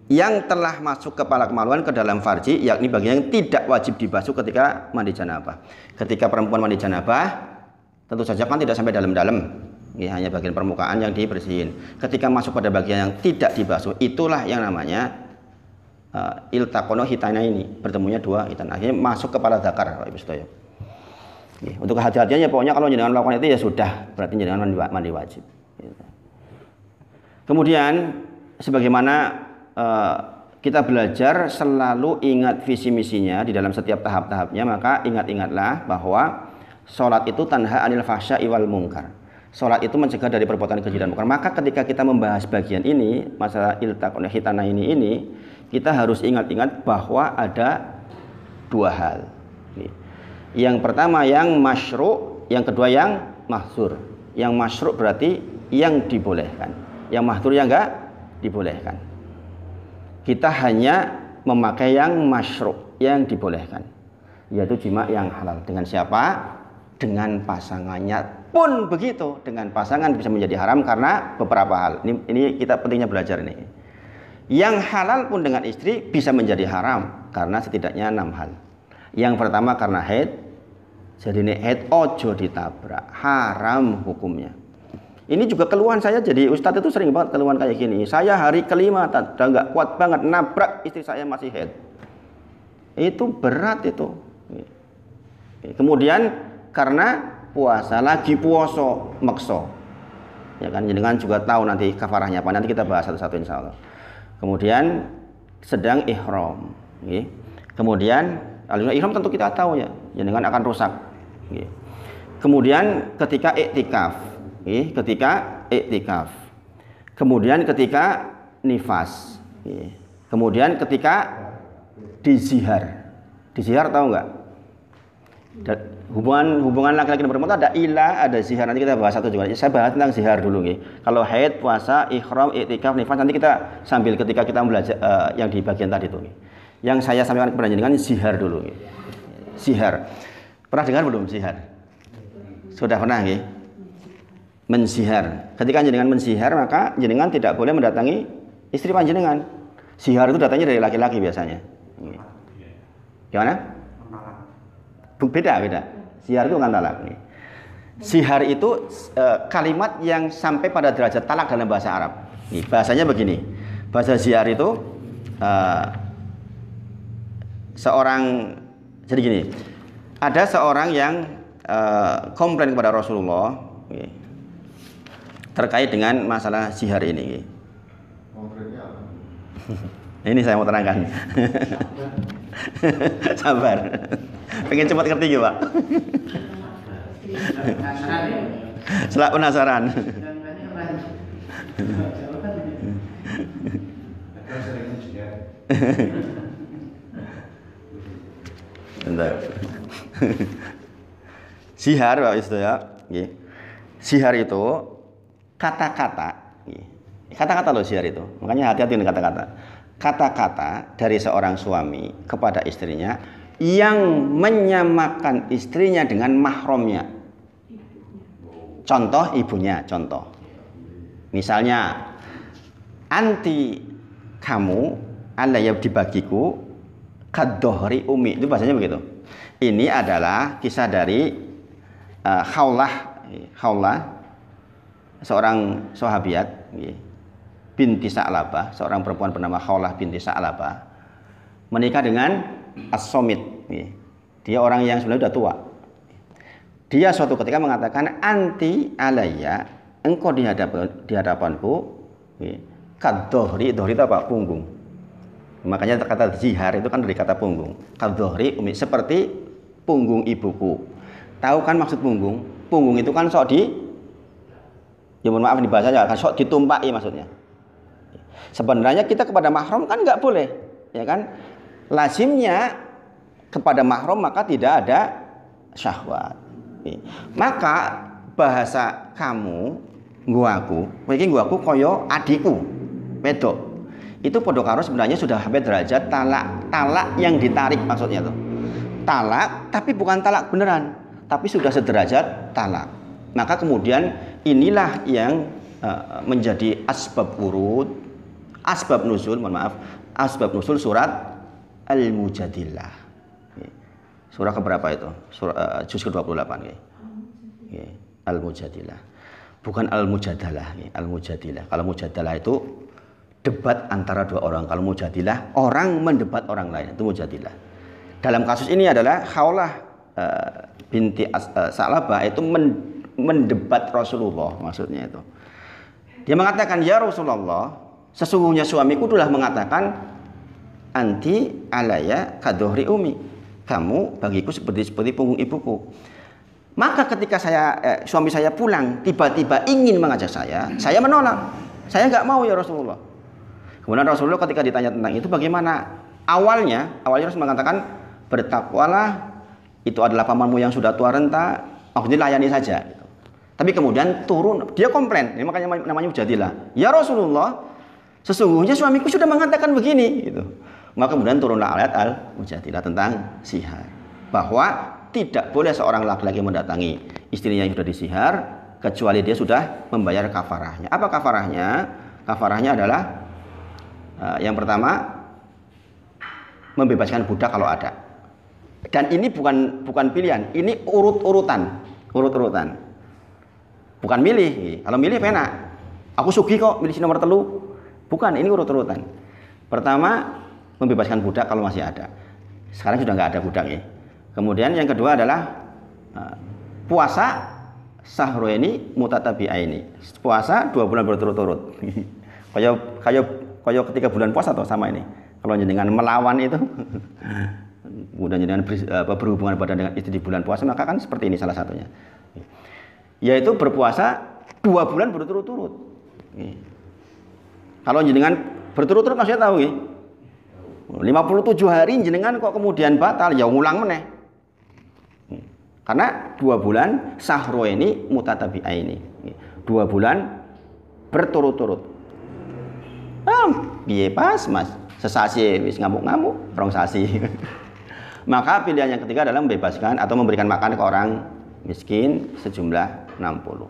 yang telah masuk kepala kemaluan ke dalam farji, yakni bagian yang tidak wajib dibasuh ketika mandi janabah. Ketika perempuan mandi janabah, tentu saja kan tidak sampai dalam-dalam, hanya bagian permukaan yang dibersihin. Ketika masuk pada bagian yang tidak dibasuh, itulah yang namanya iltaqono hitana ini, bertemunya dua hitan, akhirnya masuk kepala zakar, Bapak Ibu sedaya. Untuk kehati-hatiannya pokoknya kalau jenengan melakukan itu ya sudah, berarti jenengan mandi wajib. Kemudian sebagaimana kita belajar selalu ingat visi misinya di dalam setiap tahap-tahapnya, maka ingat-ingatlah bahwa sholat itu tanha anil fahsya'i wal munkar. Sholat itu mencegah dari perbuatan keji dan munkar. Maka ketika kita membahas bagian ini, masalah iltaqon hitana ini, kita harus ingat-ingat bahwa ada dua hal. Yang pertama yang masyru', yang kedua yang mahzur. Yang masyru' berarti yang dibolehkan, yang mahzur yang enggak dibolehkan. Kita hanya memakai yang masyru', yang dibolehkan, yaitu jima yang halal. Dengan siapa? Dengan pasangannya pun begitu. Dengan pasangan bisa menjadi haram karena beberapa hal. Ini kita pentingnya belajar ini. Yang halal pun dengan istri bisa menjadi haram karena setidaknya 6 hal. Yang pertama karena haid. Jadi ini haid ojo ditabrak, haram hukumnya. Ini juga keluhan saya, jadi ustadz itu sering banget keluhan kayak gini. Saya hari kelima udah nggak kuat banget nabrak istri saya masih haid. Itu berat itu. Kemudian karena puasa, lagi puasa makso. Ya kan, jenengan juga tahu nanti kafarahnya apa, nanti kita bahas satu-satu insya Allah. Kemudian sedang ihram. Kemudian ihram tentu kita tahu ya, jenengan akan rusak. Kemudian ketika iktikaf. Kemudian ketika nifas, kemudian ketika dizihar tahu nggak? Hubungan laki-laki dan perempuan ada ilah, ada zihar. Nanti kita bahas satu juga. Saya bahas tentang zihar dulu nih. Kalau haid, puasa, ihram, iktikaf, nifas, nanti kita sambil ketika kita belajar yang di bagian tadi itu. Yang saya sampaikan kepada jenengan zihar dulu. Zihar. Pernah dengar belum zihar? Sudah pernah nggih? Menzihar. Ketika jenengan menzihar, maka jenengan tidak boleh mendatangi istri panjenengan. Zihar itu datangnya dari laki-laki biasanya. Gimana? Beda. Zihar itu bukan talak. Zihar itu kalimat yang sampai pada derajat talak dalam bahasa Arab. Bahasanya begini. Bahasa zihar itu seorang, jadi gini. Ada seorang yang komplain kepada Rasulullah terkait dengan masalah zihar ini. Ini saya mau terangkan. Sabar. Pengen cepat ngerti gitu, Pak. Selak penasaran. Bentar. Zihar, Pak itu ya. Zihar itu kata-kata loh zihar itu. Makanya hati-hati dengan kata-kata. Kata-kata dari seorang suami kepada istrinya yang menyamakan istrinya dengan mahramnya. Contoh ibunya, contoh. Misalnya, anti kamu alaya dibagiku kadohri umi. Itu bahasanya begitu. Ini adalah kisah dari Khawlah, seorang sahabiat binti Sa'labah, seorang perempuan bernama Khawlah binti Sa'labah, menikah dengan As-Somit. Dia orang yang sebenarnya sudah tua. Dia suatu ketika mengatakan, anti alaya, engkau di hadapanku kadohri. Dohri itu apa? Punggung. Makanya kata zihar itu kan dari kata punggung. Kadohri umi, seperti punggung ibuku. Tahu kan maksud punggung? Punggung itu kan sok ya mohon maaf dibahasanya, kan sok ditumpaki maksudnya. Sebenarnya kita kepada mahram kan nggak boleh, ya kan? Lazimnya kepada mahram maka tidak ada syahwat. Maka bahasa kamu, guaku koyo adikku, wedok. Itu podo karo sebenarnya sudah sampai derajat talak yang ditarik maksudnya tuh. Talak tapi bukan talak beneran, tapi sudah sederajat talak. Maka kemudian inilah yang menjadi asbab nuzul surat Al-Mujadilah. Surah keberapa itu? Juz ke-28. Al-Mujadilah. Bukan Al-Mujadalah. Al-Mujadilah. Kalau Mujadalah itu debat antara dua orang. Kalau Mujadilah, orang mendebat orang lain. Itu Mujadilah. Dalam kasus ini adalah Khawlah binti Sa'labah itu mendebat Rasulullah, maksudnya itu. Dia mengatakan, ya Rasulullah, sesungguhnya suamiku telah mengatakan, anti alaya kadohri umi, kamu bagiku seperti punggung ibuku. Maka ketika suami saya pulang, tiba-tiba ingin mengajak saya menolak. Saya nggak mau ya Rasulullah. Kemudian Rasulullah ketika ditanya tentang itu bagaimana? Awalnya Rasul mengatakan, bertakwalah, itu adalah pamanmu yang sudah tua renta, maksudnya layani saja. Tapi kemudian turun, dia komplain, ini makanya namanya Mujadilah. Ya Rasulullah, sesungguhnya suamiku sudah mengatakan begini, gitu. Maka kemudian turunlah ayat Al-Mujadilah tentang sihar, bahwa tidak boleh seorang laki-laki mendatangi istrinya yang sudah disihar kecuali dia sudah membayar kafarahnya. Apa kafarahnya? Kafarahnya adalah yang pertama, membebaskan budak kalau ada. Dan ini bukan pilihan, ini urut-urutan. Bukan milih. Kalau milih penak. Aku sugih kok milih nomor telu. Bukan, ini urut-urutan. Pertama, membebaskan budak kalau masih ada. Sekarang sudah nggak ada budak ya. Kemudian yang kedua adalah puasa sahraini mutatabi'aini. Puasa 2 bulan berturut-turut. Kayak ketika bulan puasa atau sama ini. Kalau jenengan melawan itu, kemudian jenengan berhubungan badan dengan istri di bulan puasa, maka kan seperti ini salah satunya. Yaitu berpuasa 2 bulan berturut-turut. Kalau jenengan berturut-turut maksudnya tahu ya. 57 hari jenengan kok kemudian batal, ya ngulang meneh. Karena 2 bulan sahro ini mutatabi'aini. 2 bulan berturut-turut. Piye pas Mas? Sesasi wis ngamuk-ngamuk, rong sasi. Maka pilihan yang ketiga adalah membebaskan atau memberikan makan ke orang miskin sejumlah 60.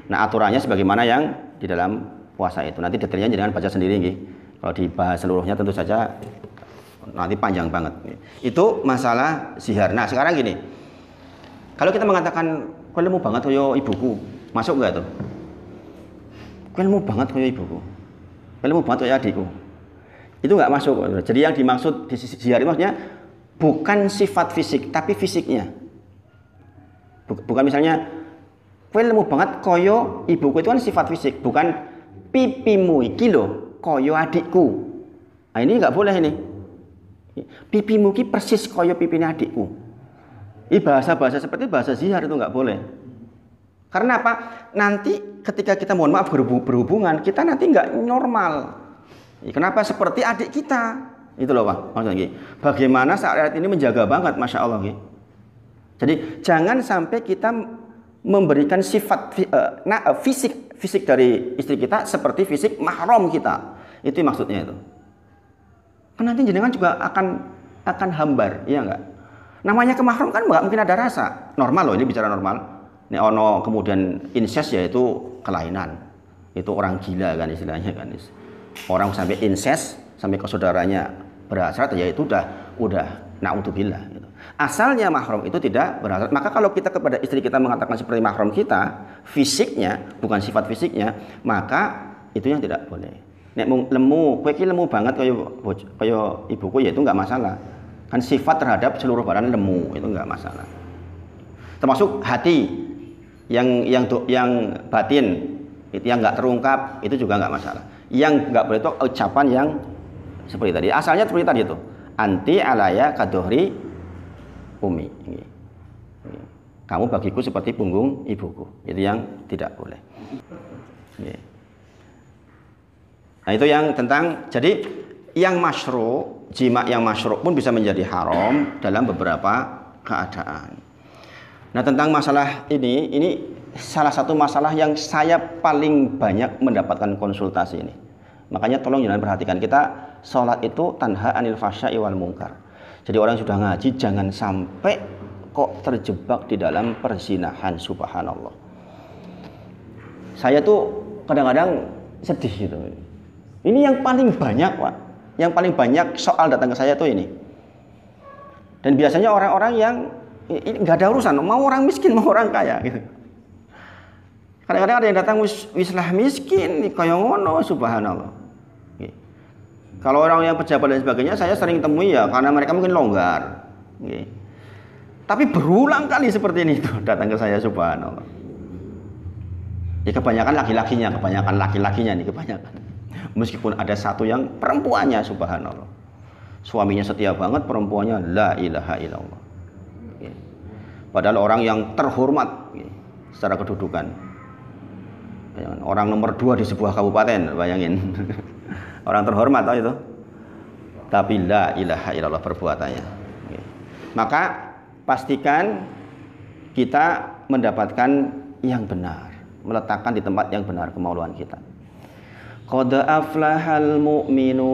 Nah, aturannya sebagaimana yang di dalam puasa itu. Nanti detailnya jangan baca sendiri nggih. Kalau dibahas seluruhnya tentu saja nanti panjang banget. Itu masalah sihar. Nah, sekarang gini. Kalau kita mengatakan kowe ilmu banget kaya ibuku, masuk enggak tuh? Kowe ilmu banget kaya ibuku. Kowe ilmu banget kaya adikku. Itu enggak masuk. Jadi yang dimaksud di sihar itu maksudnya bukan sifat fisik, tapi fisiknya. Bukan misalnya kowe ilmu banget kaya ibuku, itu kan sifat fisik, bukan pipimu iki lho kaya adikku. Nah, ini enggak boleh ini. Pipimu ki persis kaya pipine adikku. Ini bahasa-bahasa seperti bahasa zihar itu enggak boleh. Karena apa? Nanti ketika kita mohon maaf berhubungan, kita nanti enggak normal. Kenapa seperti adik kita? Itu loh Pak. Maksudnya bagaimana syariat ini menjaga banget, Masya Allah. Jadi jangan sampai kita memberikan sifat fisik dari istri kita seperti fisik mahram kita. Itu maksudnya itu. Kan nanti jenengan juga akan hambar, iya enggak? Namanya kemahram kan enggak mungkin ada rasa. Normal loh, ini bicara normal. Nek ono kemudian incest ya itu kelainan. Itu orang gila kan istilahnya kan. Orang sampai incest sampai ke saudaranya berhasrat ya itu udah naudzubillah gitu. Asalnya mahram itu tidak berhasrat. Maka kalau kita kepada istri kita mengatakan seperti mahram kita, fisiknya bukan sifat fisiknya, maka itu yang tidak boleh. Nek lemu, kowe iki lemu banget kaya ibuku ya itu enggak masalah. Kan sifat terhadap seluruh badan lemu, itu enggak masalah. Termasuk hati yang batin, itu yang enggak terungkap, itu juga enggak masalah. Yang enggak boleh itu ucapan yang seperti tadi. Asalnya seperti tadi itu. Anti alaya kadohri umi. Kamu bagiku seperti punggung ibuku. Itu yang tidak boleh. Nah, itu yang tentang, jadi yang masyru', jima yang masyru' pun bisa menjadi haram dalam beberapa keadaan. Nah, tentang masalah ini salah satu masalah yang saya paling banyak mendapatkan konsultasi ini. Makanya tolong jangan perhatikan, kita sholat itu tanha anil fasya'i wal munkar. Jadi orang yang sudah ngaji jangan sampai kok terjebak di dalam perzinahan, subhanallah. Saya tuh kadang-kadang sedih gitu. Ini yang paling banyak Pak. Yang paling banyak soal datang ke saya tuh ini. Dan biasanya orang-orang yang nggak ada urusan, mau orang miskin mau orang kaya gitu. Kadang-kadang ada yang datang wislah miskin kaya ngono, subhanallah. Kalau orang yang pejabat dan sebagainya saya sering temui ya karena mereka mungkin longgar. Tapi berulang kali seperti ini tuh datang ke saya, subhanallah. Ya kebanyakan laki-lakinya nih kebanyakan. Meskipun ada satu yang perempuannya, subhanallah. Suaminya setia banget, perempuannya la ilaha illallah. Padahal orang yang terhormat secara kedudukan. Orang nomor 2 di sebuah kabupaten, bayangin. Orang terhormat tahu itu. Tapi la ilaha illallah perbuatannya. Maka pastikan kita mendapatkan yang benar, meletakkan di tempat yang benar kemauluan kita. Qad aflahal mu'minun.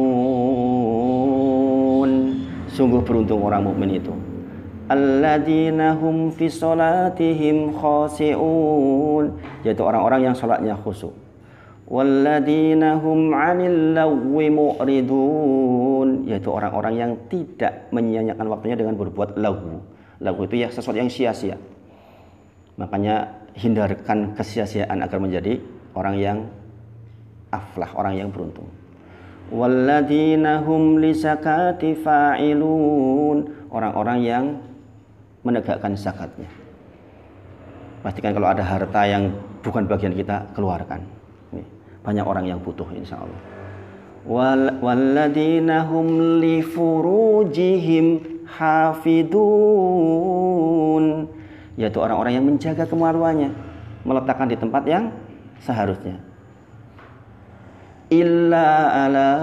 Sungguh beruntung orang mukmin itu. Alladzina hum fi sholatihim khashi'un, yaitu orang-orang yang salatnya khusyuk. Walladzina hum 'anil lagwi mu'ridun, yaitu orang-orang yang tidak menyia-nyiakan waktunya dengan berbuat lagwu. Lagwu itu ya sesuatu yang sia-sia. Makanya hindarkan kesia-siaan agar menjadi orang yang aflah, orang yang beruntung. Walladzina hum lisakati fa'ilun, orang-orang yang menegakkan zakatnya. Pastikan kalau ada harta yang bukan bagian kita, keluarkan. Banyak orang yang butuh insya Allah. Walladzina hum li furujihim hafidun, yaitu orang-orang yang menjaga kemaluannya, meletakkan di tempat yang seharusnya. Illa ala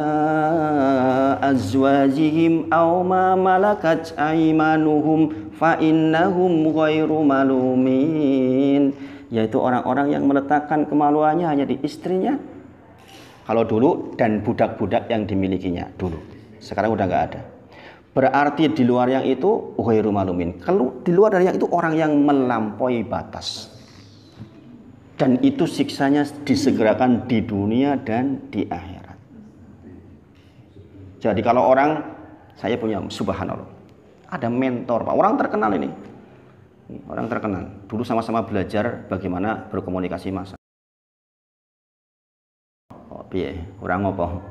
azwajihim aw ma malakat aymanuhum fa innahum ghairu malumin, yaitu orang-orang yang meletakkan kemaluannya hanya di istrinya kalau dulu dan budak-budak yang dimilikinya dulu. Sekarang udah nggak ada. Berarti di luar yang itu ghairu malumin. Kalau di luar dari yang itu orang yang melampaui batas. Dan itu siksanya disegerakan di dunia dan di akhirat. Jadi kalau orang, saya punya subhanallah, ada mentor, Pak, orang terkenal ini. Orang terkenal. Dulu sama-sama belajar bagaimana berkomunikasi massa. Oh, piye, orang ngopo.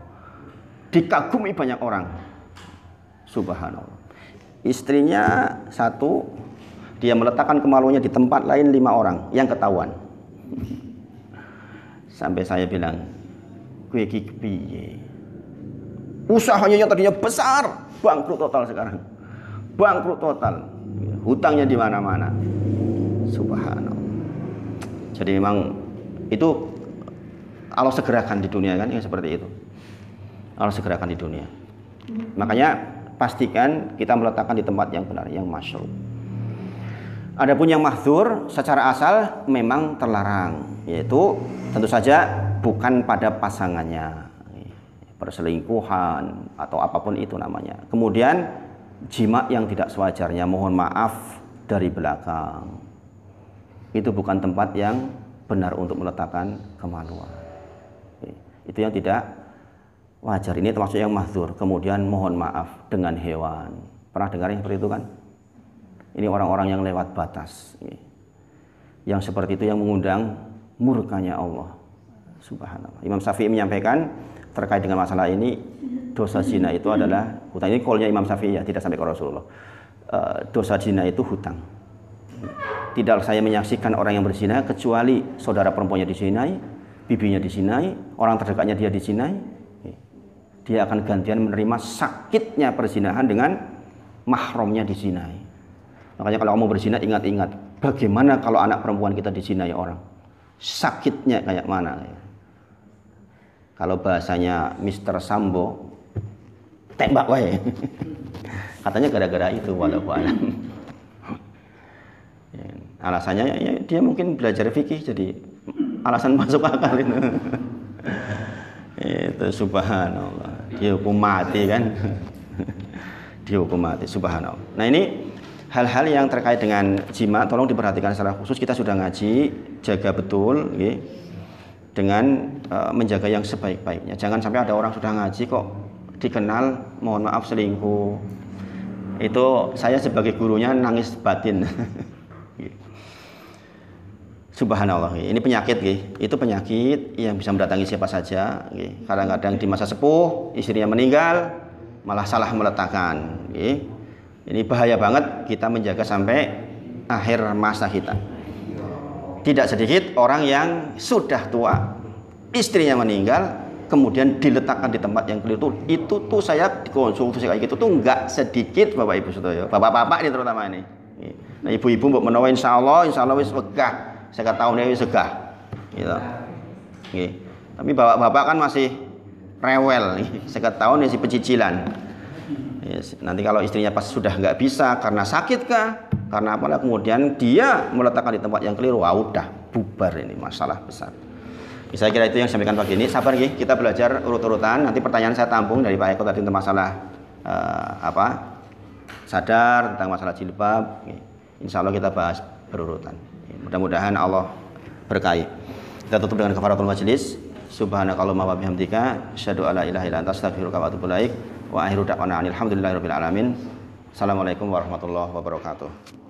Dikagumi banyak orang. Subhanallah. Istrinya satu, dia meletakkan kemaluannya di tempat lain 5 orang yang ketahuan. Sampai saya bilang, "Kowe iki piye? Usahanya yang tadinya besar, bangkrut total sekarang. Bangkrut total. Hutangnya di mana-mana." Subhanallah. Jadi memang itu Allah segerakan di dunia kan, yang seperti itu. Allah segerakan di dunia. Makanya pastikan kita meletakkan di tempat yang benar, yang masyru'. Adapun yang mahdzur secara asal memang terlarang, yaitu tentu saja bukan pada pasangannya, perselingkuhan atau apapun itu namanya. Kemudian jima yang tidak sewajarnya, mohon maaf, dari belakang. Itu bukan tempat yang benar untuk meletakkan kemaluan. Itu yang tidak wajar. Ini termasuk yang mahdzur. Kemudian mohon maaf dengan hewan. Pernah dengar yang seperti itu kan? Ini orang-orang yang lewat batas. Yang seperti itu yang mengundang murkanya Allah. Subhanallah. Imam Syafi'i menyampaikan terkait dengan masalah ini, dosa zina itu adalah hutang. Ini qaulnya Imam Syafi'i ya, tidak sampai ke Rasulullah. Dosa zina itu hutang. Tidak saya menyaksikan orang yang berzina kecuali saudara perempuannya dizinai, bibinya dizinai, orang terdekatnya dia dizinai. Dia akan gantian menerima sakitnya perzinahan dengan mahramnya dizinai. Makanya kalau kamu berzina, ingat-ingat bagaimana kalau anak perempuan kita dizinai orang, sakitnya kayak mana. Kalau bahasanya Mr. Sambo, tembak wae. Katanya gara-gara itu, walau alam. Alasannya ya, dia mungkin belajar fikih, jadi alasan masuk akal itu. Itu subhanallah, dihukum mati kan. Dihukum mati, subhanallah. Nah ini hal-hal yang terkait dengan jima tolong diperhatikan secara khusus. Kita sudah ngaji, jaga betul dengan menjaga yang sebaik-baiknya. Jangan sampai ada orang sudah ngaji kok dikenal mohon maaf selingkuh. Itu saya sebagai gurunya nangis batin. Subhanallah, ini penyakit, itu penyakit yang bisa mendatangi siapa saja. Kadang-kadang di masa sepuh istrinya meninggal malah salah meletakkan. Ini bahaya banget, kita menjaga sampai akhir masa kita. Tidak sedikit orang yang sudah tua, istrinya meninggal, kemudian diletakkan di tempat yang keliru. Itu tuh saya dikonsultasi kayak gitu tuh nggak sedikit Bapak Ibu Saudara, bapak-bapak ini terutama ini. Nah ibu-ibu mbok menawa insya Allah wis wegah. Saya tahu nih segah, gitu. Tapi bapak-bapak kan masih rewel, saya tahu nih si pecicilan. Nanti kalau istrinya pas sudah nggak bisa karena sakit kah, karena apalah, kemudian dia meletakkan di tempat yang keliru, udah bubar ini masalah besar. Saya kira itu yang saya sampaikan pagi ini. Sabar kita belajar urut-urutan. Nanti pertanyaan saya tampung dari Pak Eko tadi untuk masalah sadar tentang masalah jilbab. Insya Allah kita bahas berurutan. Mudah-mudahan Allah berkahi. Kita tutup dengan kafaratul majelis. Subhanakallahumma wa bihamdika asyhadu alla ilaha illa anta astaghfiruka wa atubu ilaik. Wa akhiru da'wana alhamdulillahirabbil alamin. Assalamualaikum warahmatullahi wabarakatuh.